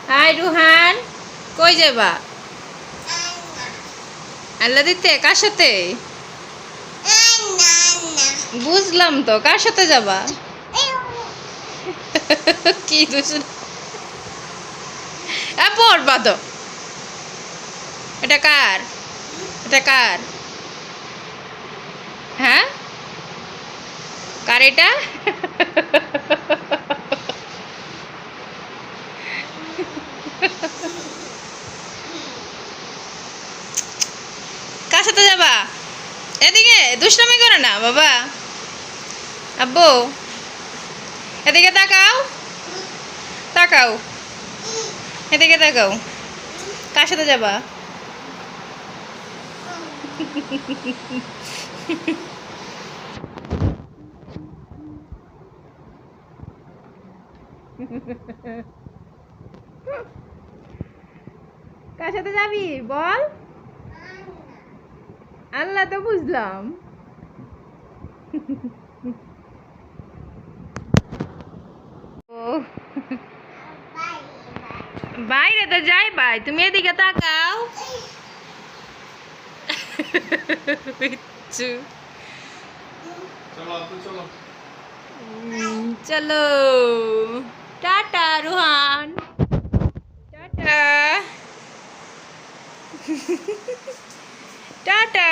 High Ruhan, কই যাবা? আল্লাহ দিতে কার সাথে? বুঝলাম তো, কার সাথে যাবা? কি দুজন পড়বা তো। এটা কার? এটা কার? হ্যাঁ, কার এটা? কার সাথে যাবা? এদিকে দুষ্টামি করে না বাবা। আব্বু এদিকে তাকাও, তাকাও, এদিকে তাকাও। কার সাথে যাবা? কার সাথে যাবি বল? আল্লাহ তো বুঝলাম। ও বাইরে তো যাই ভাই, তুমি এদিকে তাকাও। বিচ্ছু। চলো টাটা রুহান, টাটা। টাটা।